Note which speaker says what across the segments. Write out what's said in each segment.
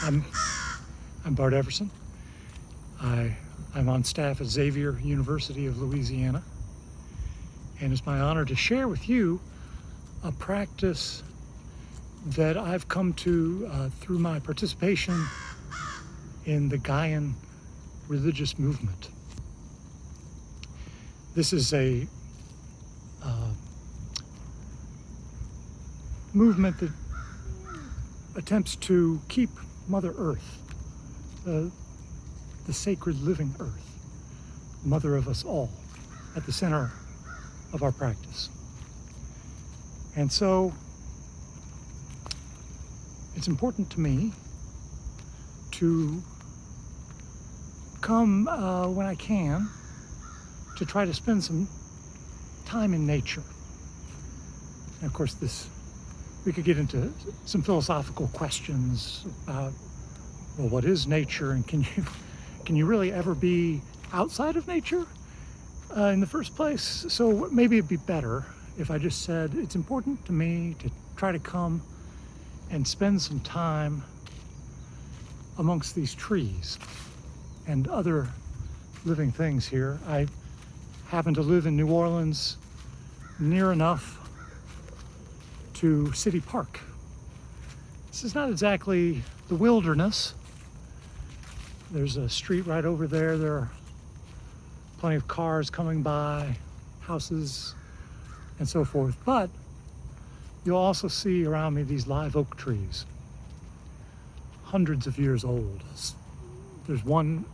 Speaker 1: I'm Bart Everson. I'm on staff at Xavier University of Louisiana, and it's my honor to share with you a practice that I've come to through my participation in the Gaian religious movement. This is a movement that attempts to keep Mother Earth, the sacred living Earth, Mother of us all, at the center of our practice. And so it's important to me to come when I can to try to spend some time in nature. And of course, we could get into some philosophical questions about, well, what is nature, and can you really ever be outside of nature in the first place? So maybe it'd be better if I just said it's important to me to try to come and spend some time amongst these trees and other living things here. I happen to live in New Orleans, near enough to City Park. This is not exactly the wilderness. There's a street right over there. There are plenty of cars coming by, houses, and so forth. But you'll also see around me these live oak trees, hundreds of years old. There's one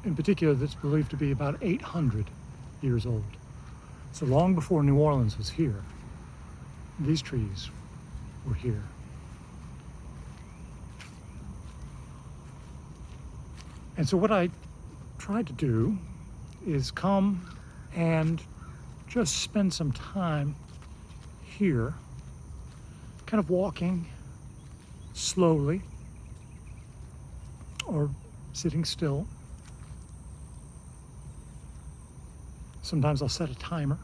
Speaker 1: in particular that's believed to be about 800 years old. So long before New Orleans was here, these trees were here. And so what I tried to do is come and just spend some time here, kind of walking slowly or sitting still. Sometimes I'll set a timer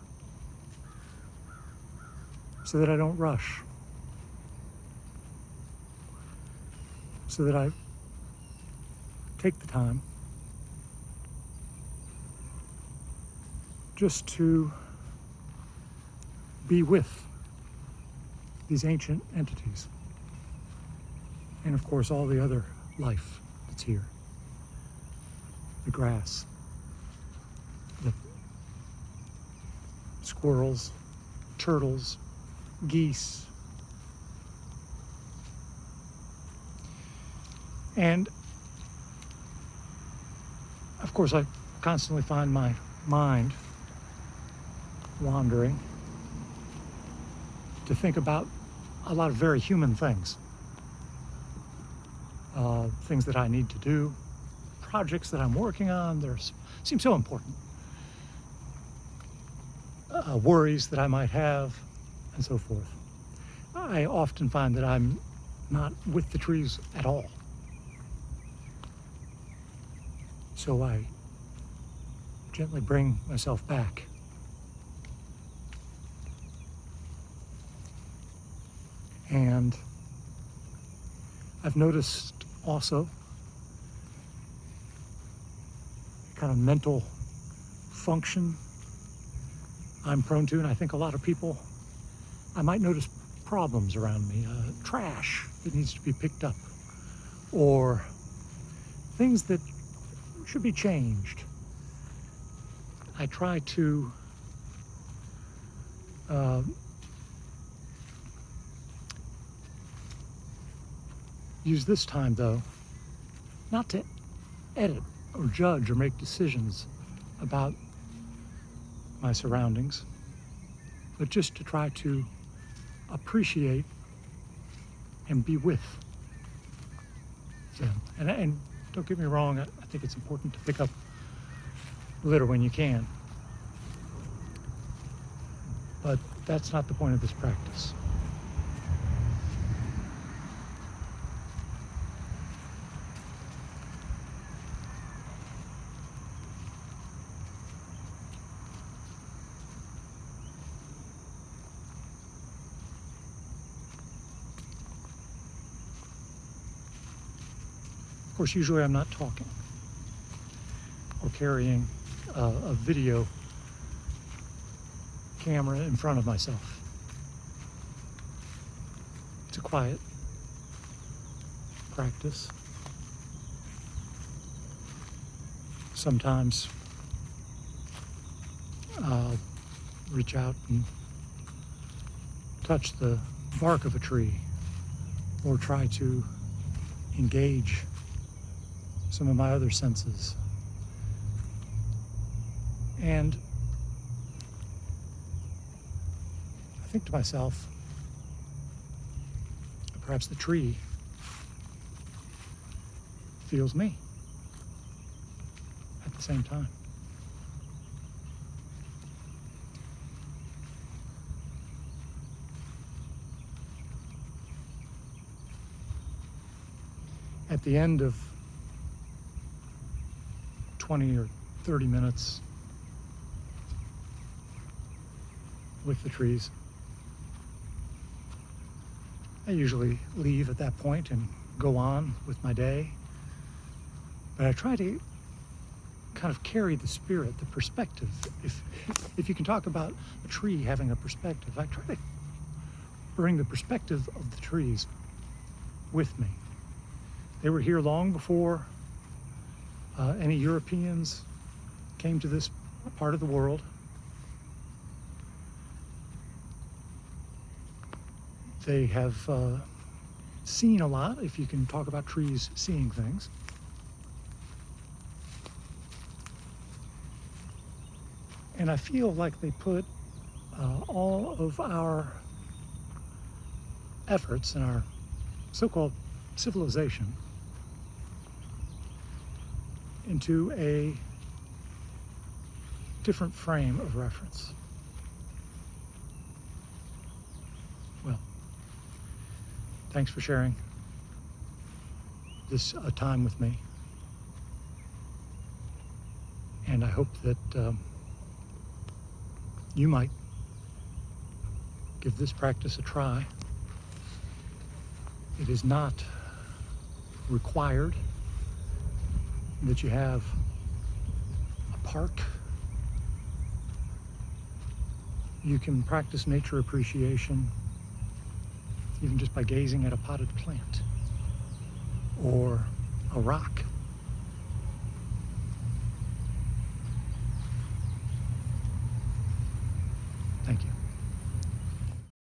Speaker 1: so that I don't rush, so that I take the time just to be with these ancient entities, and of course all the other life that's here. The grass, the squirrels, turtles, geese. And of course I constantly find my mind wandering to think about a lot of very human things. Things that I need to do, projects that I'm working on, seem so important. Worries that I might have, and so forth. I often find that I'm not with the trees at all. So I gently bring myself back. And I've noticed also kind of mental function I'm prone to, and I think a lot of people, I might notice problems around me, trash that needs to be picked up, or things that should be changed. I try to use this time, though, not to edit or judge or make decisions about my surroundings, but just to try to appreciate and be with them. And don't get me wrong, I think it's important to pick up litter when you can. But that's not the point of this practice. Of course, usually I'm not talking or carrying a video camera in front of myself. It's a quiet practice. Sometimes I'll reach out and touch the bark of a tree or try to engage some of my other senses. And I think to myself, perhaps the tree feels me at the same time. At the end of 20 or 30 minutes with the trees, I usually leave at that point and go on with my day. But I try to kind of carry the spirit, the perspective. If you can talk about a tree having a perspective, I try to bring the perspective of the trees with me. They were here long before any Europeans came to this part of the world. They have seen a lot, if you can talk about trees seeing things. And I feel like they put all of our efforts in our so-called civilization into a different frame of reference. Well, thanks for sharing this time with me. And I hope that you might give this practice a try. It is not required that you have a park. You can practice nature appreciation even just by gazing at a potted plant or a rock. Thank you.